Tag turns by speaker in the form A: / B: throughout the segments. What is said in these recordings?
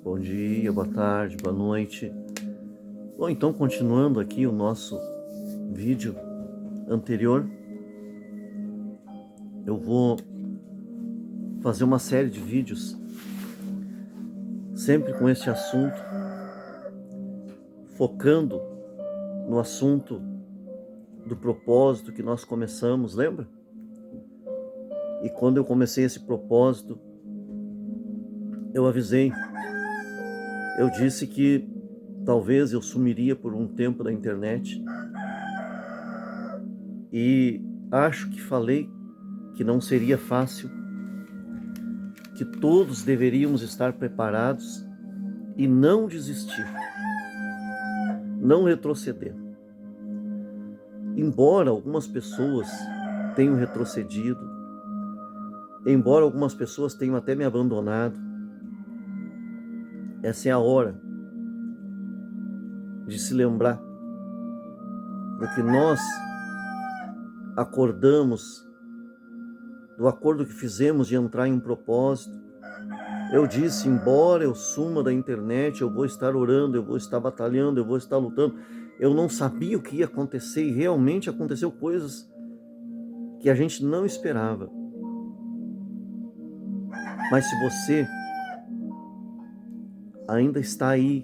A: Bom dia, boa tarde, boa noite. Bom, então continuando aqui o nosso vídeo anterior, eu vou fazer uma série de vídeos sempre com este assunto, focando no assunto do propósito que nós começamos, lembra? E quando eu comecei esse propósito, eu avisei, eu disse que talvez eu sumiria por um tempo da internet, e acho que falei que não seria fácil, que todos deveríamos estar preparados e não desistir, não retroceder. Embora algumas pessoas tenham retrocedido, embora algumas pessoas tenham até me abandonado, essa é a hora de se lembrar do que nós acordamos, do acordo que fizemos de entrar em um propósito. Eu disse, embora eu suma da internet, eu vou estar orando, eu vou estar batalhando, eu vou estar lutando. Eu não sabia o que ia acontecer e realmente aconteceu coisas que a gente não esperava. Mas se você ainda está aí,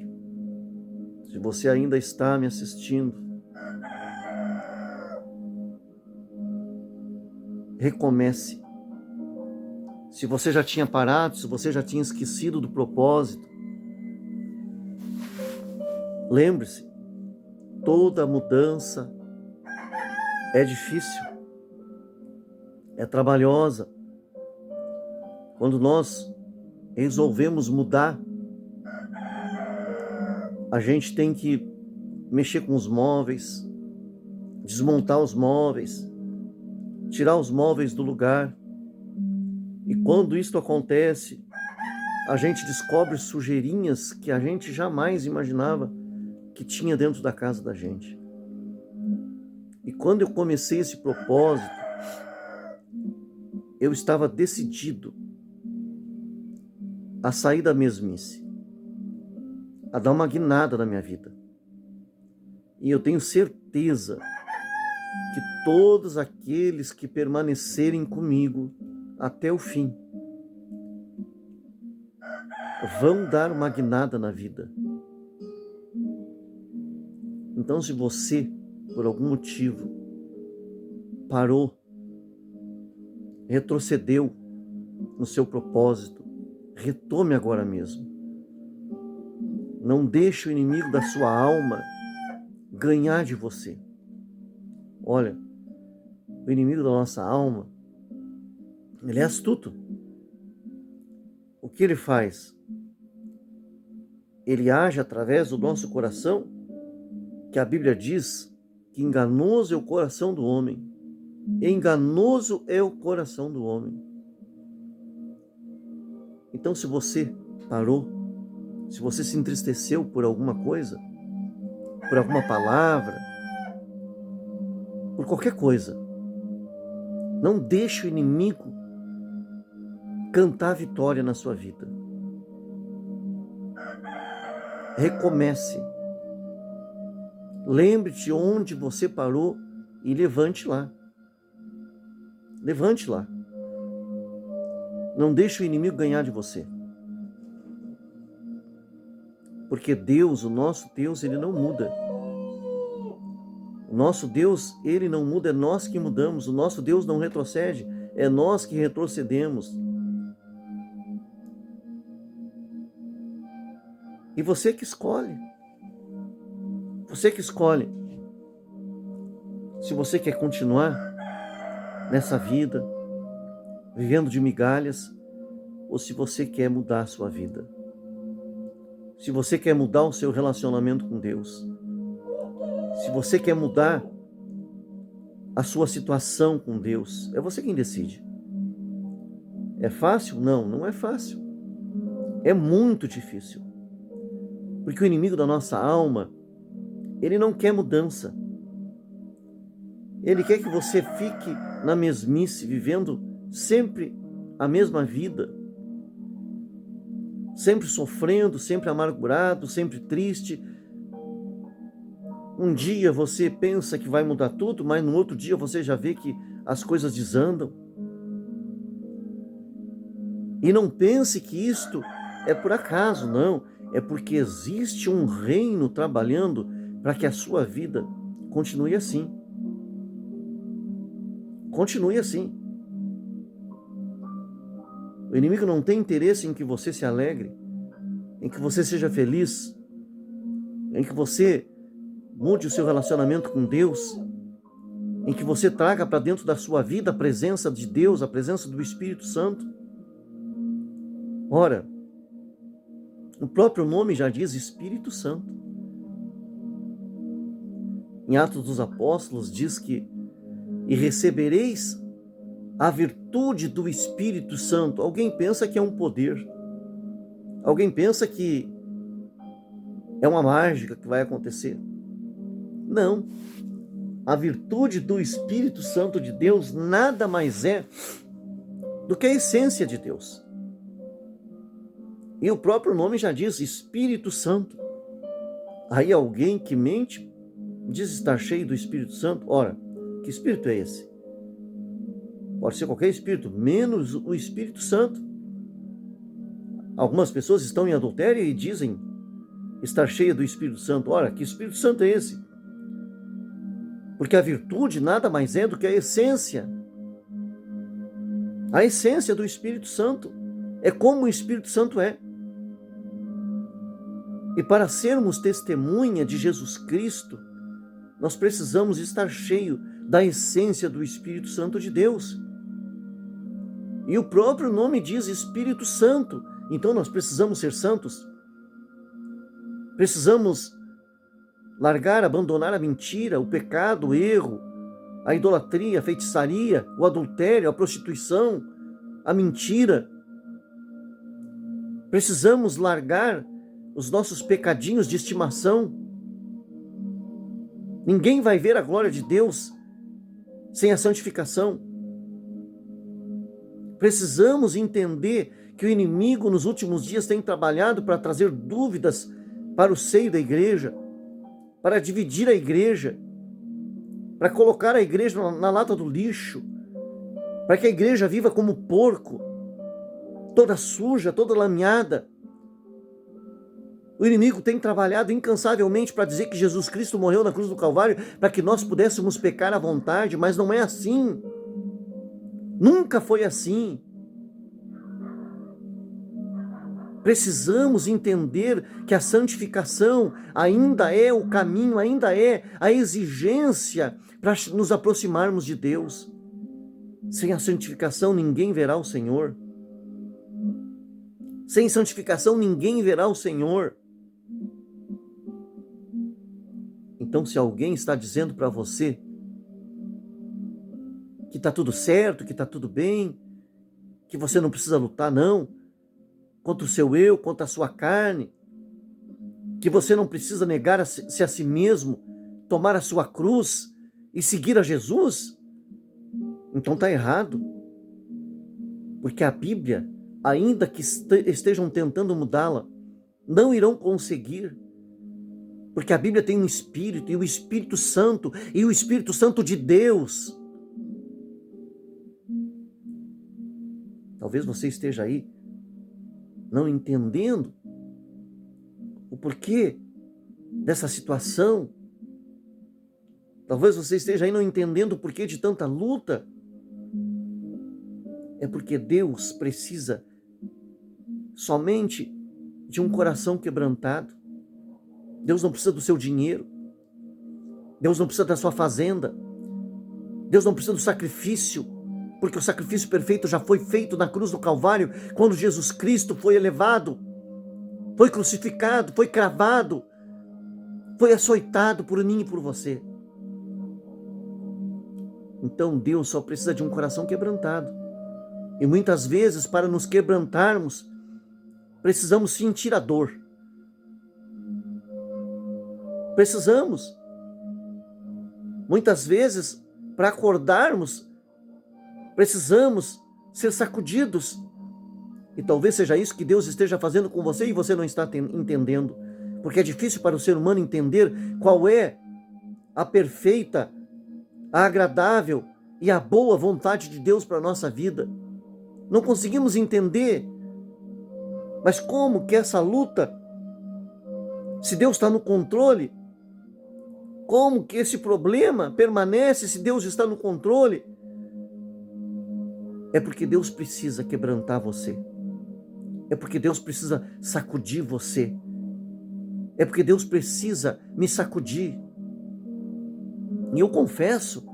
A: se você ainda está me assistindo, recomece. Se você já tinha parado, se você já tinha esquecido do propósito, lembre-se, toda mudança é difícil, é trabalhosa. Quando nós resolvemos mudar, a gente tem que mexer com os móveis, desmontar os móveis, tirar os móveis do lugar. E quando isso acontece, a gente descobre sujeirinhas que a gente jamais imaginava que tinha dentro da casa da gente. E quando eu comecei esse propósito, eu estava decidido a sair da mesmice, a dar uma guinada na minha vida. E eu tenho certeza que todos aqueles que permanecerem comigo até o fim vão dar uma guinada na vida. Então, se você, por algum motivo, parou, retrocedeu no seu propósito, retome agora mesmo. Não deixe o inimigo da sua alma ganhar de você. Olha, o inimigo da nossa alma, ele é astuto. O que ele faz? Ele age através do nosso coração, que a Bíblia diz que enganoso é o coração do homem. Enganoso é o coração do homem. Então, se você parou, se você se entristeceu por alguma coisa, por alguma palavra, por qualquer coisa, não deixe o inimigo cantar vitória na sua vida. Recomece. Lembre-te onde você parou e levante lá. Levante lá. Não deixe o inimigo ganhar de você. Porque Deus, o nosso Deus, ele não muda. O nosso Deus, ele não muda, é nós que mudamos. O nosso Deus não retrocede, é nós que retrocedemos. E você que escolhe. Você que escolhe. Se você quer continuar nessa vida, vivendo de migalhas, ou se você quer mudar a sua vida. Se você quer mudar o seu relacionamento com Deus. Se você quer mudar a sua situação com Deus, é você quem decide. É fácil? Não, não é fácil. É muito difícil. Porque o inimigo da nossa alma, ele não quer mudança. Ele quer que você fique na mesmice, vivendo sempre a mesma vida, sempre sofrendo, sempre amargurado, sempre triste. Um dia você pensa que vai mudar tudo, mas no outro dia você já vê que as coisas desandam. E não pense que isto é por acaso, não. É porque existe um reino trabalhando para que a sua vida continue assim. Continue assim. O inimigo não tem interesse em que você se alegre, em que você seja feliz, em que você mude o seu relacionamento com Deus, em que você traga para dentro da sua vida a presença de Deus, a presença do Espírito Santo. Ora, o próprio nome já diz Espírito Santo. Em Atos dos Apóstolos diz que e recebereis a virtude do Espírito Santo. Alguém pensa que é um poder. Alguém pensa que é uma mágica que vai acontecer. Não. A virtude do Espírito Santo de Deus nada mais é do que a essência de Deus. E o próprio nome já diz Espírito Santo. Aí alguém que mente diz estar cheio do Espírito Santo. Ora, que espírito é esse? Pode ser qualquer espírito, menos o Espírito Santo. Algumas pessoas estão em adultério e dizem estar cheia do Espírito Santo. Ora, que Espírito Santo é esse? Porque a virtude nada mais é do que a essência. A essência do Espírito Santo é como o Espírito Santo é. E para sermos testemunha de Jesus Cristo, nós precisamos estar cheio da essência do Espírito Santo de Deus. E o próprio nome diz Espírito Santo. Então nós precisamos ser santos. Precisamos largar, abandonar a mentira, o pecado, o erro, a idolatria, a feitiçaria, o adultério, a prostituição, a mentira. Precisamos largar os nossos pecadinhos de estimação. Ninguém vai ver a glória de Deus sem a santificação. Precisamos entender que o inimigo nos últimos dias tem trabalhado para trazer dúvidas para o seio da igreja, para dividir a igreja, para colocar a igreja na lata do lixo, para que a igreja viva como porco, toda suja, toda lameada. O inimigo tem trabalhado incansavelmente para dizer que Jesus Cristo morreu na cruz do Calvário para que nós pudéssemos pecar à vontade, mas não é assim. Nunca foi assim. Precisamos entender que a santificação ainda é o caminho, ainda é a exigência para nos aproximarmos de Deus. Sem a santificação ninguém verá o Senhor. Sem santificação ninguém verá o Senhor. Então, se alguém está dizendo para você que está tudo certo, que está tudo bem, que você não precisa lutar, não, contra o seu eu, contra a sua carne, que você não precisa negar-se a si mesmo, tomar a sua cruz e seguir a Jesus, então está errado. Porque a Bíblia, ainda que estejam tentando mudá-la, não irão conseguir. Porque a Bíblia tem um Espírito, e o Espírito Santo, e o Espírito Santo de Deus. Talvez você esteja aí não entendendo o porquê dessa situação. Talvez você esteja aí não entendendo o porquê de tanta luta. É porque Deus precisa somente de um coração quebrantado. Deus não precisa do seu dinheiro. Deus não precisa da sua fazenda. Deus não precisa do sacrifício, porque o sacrifício perfeito já foi feito na cruz do Calvário, quando Jesus Cristo foi elevado, foi crucificado, foi cravado, foi açoitado por mim e por você. Então Deus só precisa de um coração quebrantado. E muitas vezes, para nos quebrantarmos, precisamos sentir a dor. Precisamos. Muitas vezes, para acordarmos, precisamos ser sacudidos. E talvez seja isso que Deus esteja fazendo com você e você não está entendendo. Porque é difícil para o ser humano entender qual é a perfeita, a agradável e a boa vontade de Deus para a nossa vida. Não conseguimos entender. Mas como que essa luta, se Deus está no controle, como que esse problema permanece se Deus está no controle? É porque Deus precisa quebrantar você. É porque Deus precisa sacudir você. É porque Deus precisa me sacudir. E eu confesso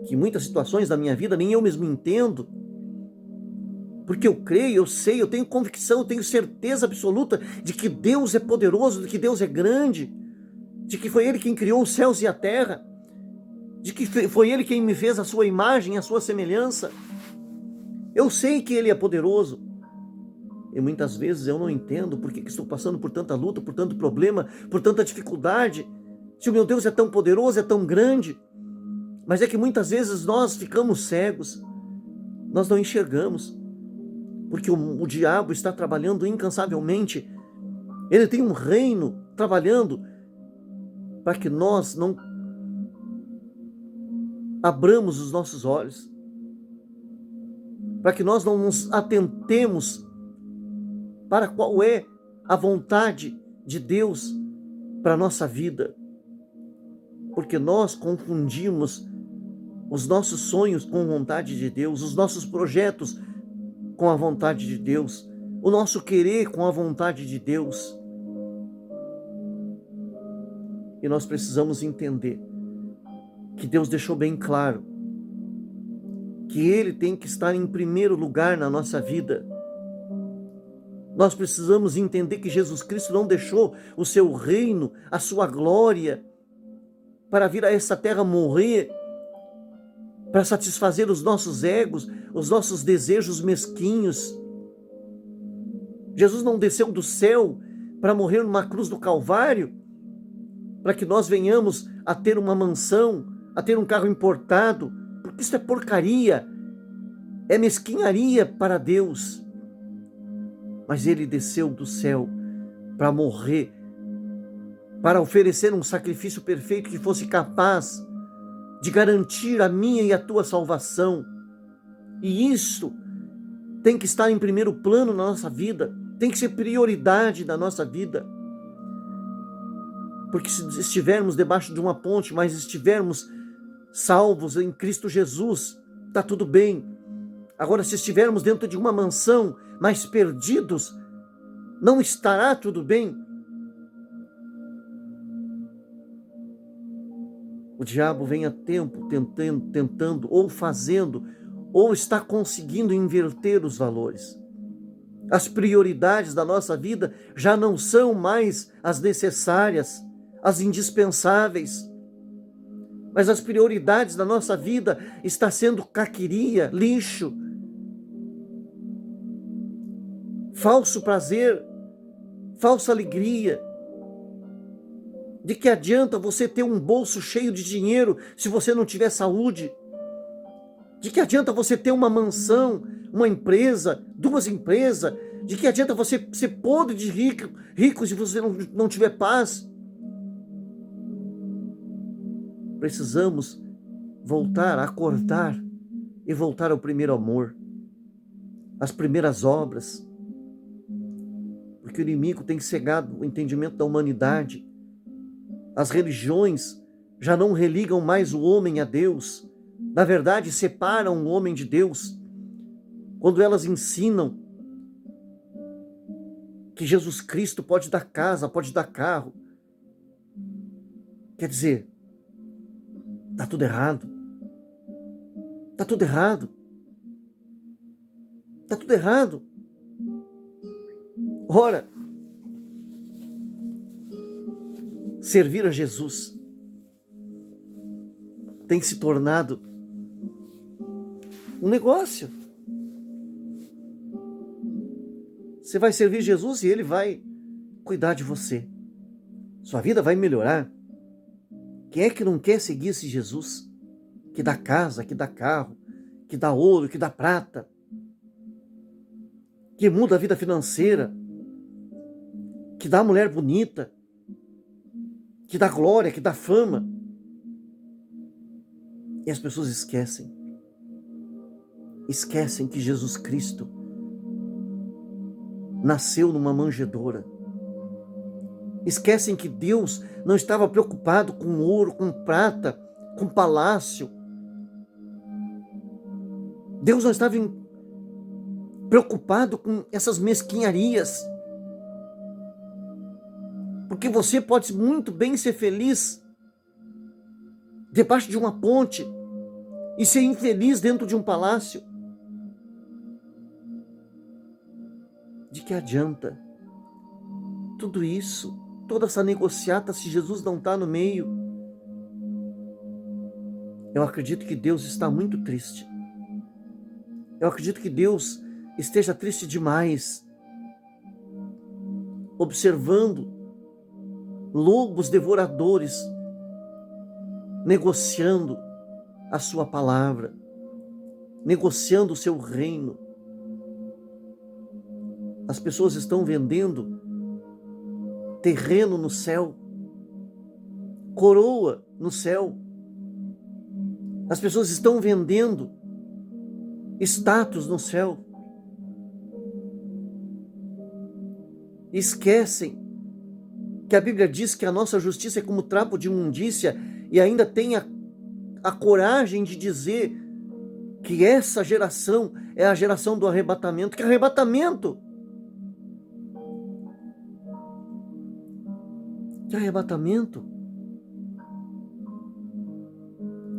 A: que muitas situações da minha vida nem eu mesmo entendo. Porque eu creio, eu sei, eu tenho convicção, eu tenho certeza absoluta de que Deus é poderoso, de que Deus é grande, de que foi Ele quem criou os céus e a terra, de que foi Ele quem me fez a sua imagem, a sua semelhança. Eu sei que Ele é poderoso. E muitas vezes eu não entendo por que estou passando por tanta luta, por tanto problema, por tanta dificuldade. Se o meu Deus é tão poderoso, é tão grande. Mas é que muitas vezes nós ficamos cegos. Nós não enxergamos. Porque o diabo está trabalhando incansavelmente. Ele tem um reino trabalhando para que nós não abramos os nossos olhos. Para que nós não nos atentemos para qual é a vontade de Deus para a nossa vida. Porque nós confundimos os nossos sonhos com a vontade de Deus, os nossos projetos com a vontade de Deus, o nosso querer com a vontade de Deus. E nós precisamos entender que Deus deixou bem claro que Ele tem que estar em primeiro lugar na nossa vida. Nós precisamos entender que Jesus Cristo não deixou o seu reino, a sua glória, para vir a essa terra morrer, para satisfazer os nossos egos, os nossos desejos mesquinhos. Jesus não desceu do céu para morrer numa cruz do Calvário, para que nós venhamos a ter uma mansão, a ter um carro importado, porque isso é porcaria, é mesquinharia para Deus. Mas Ele desceu do céu para morrer, para oferecer um sacrifício perfeito que fosse capaz de garantir a minha e a tua salvação. E isso tem que estar em primeiro plano na nossa vida, tem que ser prioridade da nossa vida. Porque se estivermos debaixo de uma ponte, mas estivermos salvos em Cristo Jesus, está tudo bem. Agora, se estivermos dentro de uma mansão, mas perdidos, não estará tudo bem. O diabo vem a tempo tentando ou fazendo, ou está conseguindo inverter os valores. As prioridades da nossa vida já não são mais as necessárias, as indispensáveis. Mas as prioridades da nossa vida está sendo caqueria, lixo, falso prazer, falsa alegria. De que adianta você ter um bolso cheio de dinheiro se você não tiver saúde? De que adianta você ter uma mansão, uma empresa, 2 empresas? De que adianta você ser podre de rico se você não tiver paz? Precisamos voltar a acordar e voltar ao primeiro amor, às primeiras obras, porque o inimigo tem cegado o entendimento da humanidade. As religiões já não religam mais o homem a Deus, na verdade separam o homem de Deus, quando elas ensinam que Jesus Cristo pode dar casa, pode dar carro. Quer dizer, está tudo errado. Está tudo errado. Está tudo errado. Ora, servir a Jesus tem se tornado um negócio. Você vai servir Jesus e Ele vai cuidar de você. Sua vida vai melhorar. Quem é que não quer seguir esse Jesus? Que dá casa, que dá carro, que dá ouro, que dá prata. que muda a vida financeira, que dá mulher bonita, que dá glória, que dá fama. E as pessoas esquecem que Jesus Cristo nasceu numa manjedoura. Esquecem que Deus não estava preocupado com ouro, com prata, com palácio. Deus não estava preocupado com essas mesquinharias. Porque você pode muito bem ser feliz debaixo de uma ponte e ser infeliz dentro de um palácio. De que adianta tudo isso, toda essa negociata, se Jesus não está no meio? Eu acredito que Deus está muito triste. Eu acredito que Deus esteja triste demais, observando lobos devoradores negociando a sua palavra, negociando o seu reino. As pessoas estão vendendo terreno no céu, coroa no céu. As pessoas estão vendendo status no céu. Esquecem que a Bíblia diz que a nossa justiça é como trapo de imundícia, e ainda tem a coragem de dizer que essa geração é a geração do arrebatamento. Que arrebatamento? Que arrebatamento?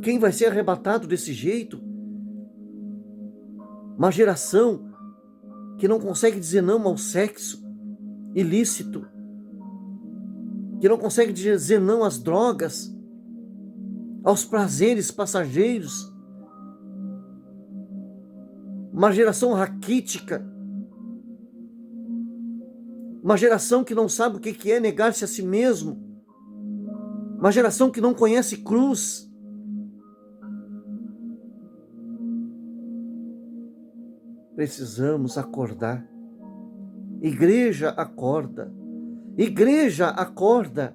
A: Quem vai ser arrebatado desse jeito? Uma geração que não consegue dizer não ao sexo ilícito, que não consegue dizer não às drogas, aos prazeres passageiros. Uma geração raquítica, uma geração que não sabe o que é negar-se a si mesmo, uma geração que não conhece cruz. Precisamos acordar. Igreja, acorda. Igreja, acorda.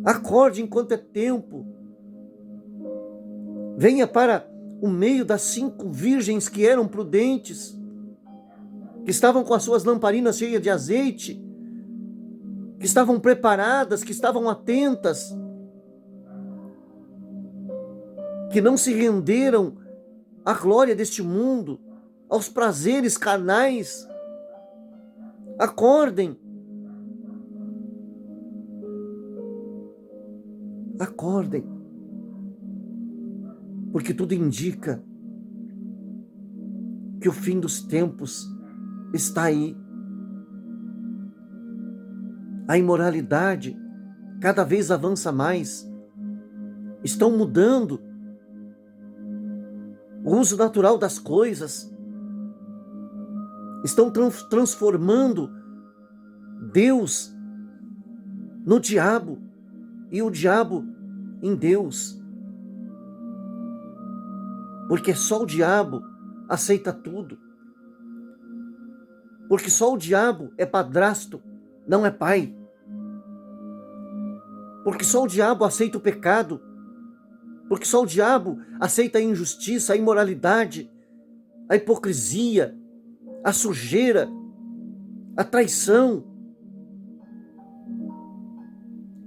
A: Acorde enquanto é tempo. Venha para o meio das 5 virgens que eram prudentes, que estavam com as suas lamparinas cheias de azeite, que estavam preparadas, que estavam atentas, que não se renderam à glória deste mundo, aos prazeres carnais. Acordem. Acordem. Porque tudo indica que o fim dos tempos está aí. A imoralidade cada vez avança mais. Estão mudando o uso natural das coisas. Estão transformando Deus no diabo e o diabo em Deus. Porque só o diabo aceita tudo. Porque só o diabo é padrasto, não é pai. Porque só o diabo aceita o pecado. Porque só o diabo aceita a injustiça, a imoralidade, a hipocrisia, a sujeira, a traição.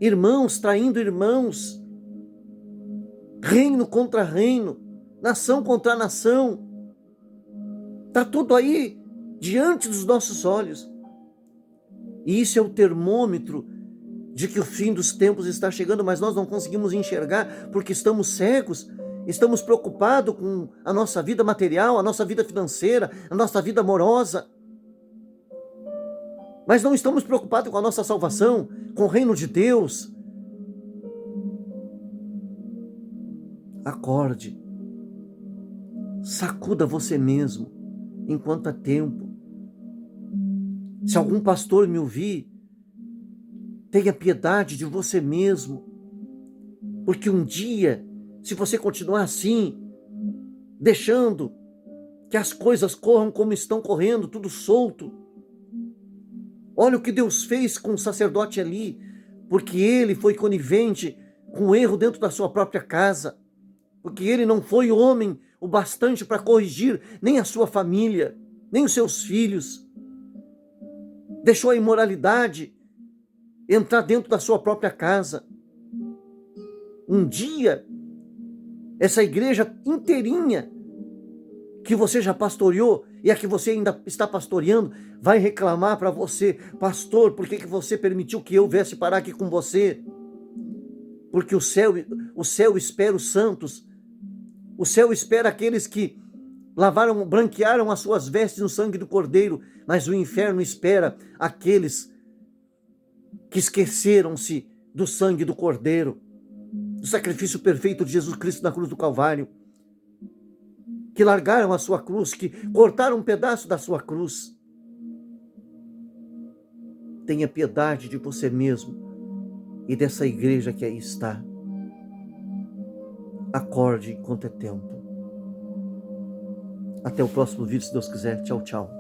A: Irmãos traindo irmãos, reino contra reino, nação contra nação. Está tudo aí diante dos nossos olhos. E isso é o termômetro de que o fim dos tempos está chegando, mas nós não conseguimos enxergar porque estamos cegos, estamos preocupados com a nossa vida material, a nossa vida financeira, a nossa vida amorosa. Mas não estamos preocupados com a nossa salvação, com o reino de Deus. Acorde. Sacuda você mesmo, enquanto há tempo. Se algum pastor me ouvir, tenha piedade de você mesmo, porque um dia, se você continuar assim, deixando que as coisas corram como estão correndo, tudo solto. Olha o que Deus fez com o sacerdote ali, porque ele foi conivente com o erro dentro da sua própria casa, porque ele não foi homem o bastante para corrigir nem a sua família, nem os seus filhos. Deixou a imoralidade entrar dentro da sua própria casa. Um dia, essa igreja inteirinha que você já pastoreou e a que você ainda está pastoreando, vai reclamar para você: pastor, por que você permitiu que eu viesse parar aqui com você? Porque o céu espera os santos, o céu espera aqueles que branquearam as suas vestes no sangue do Cordeiro, mas o inferno espera aqueles que esqueceram-se do sangue do Cordeiro, do sacrifício perfeito de Jesus Cristo na cruz do Calvário, que largaram a sua cruz, que cortaram um pedaço da sua cruz. Tenha piedade de você mesmo e dessa igreja que aí está. Acorde enquanto é tempo. Até o próximo vídeo, se Deus quiser. Tchau, tchau.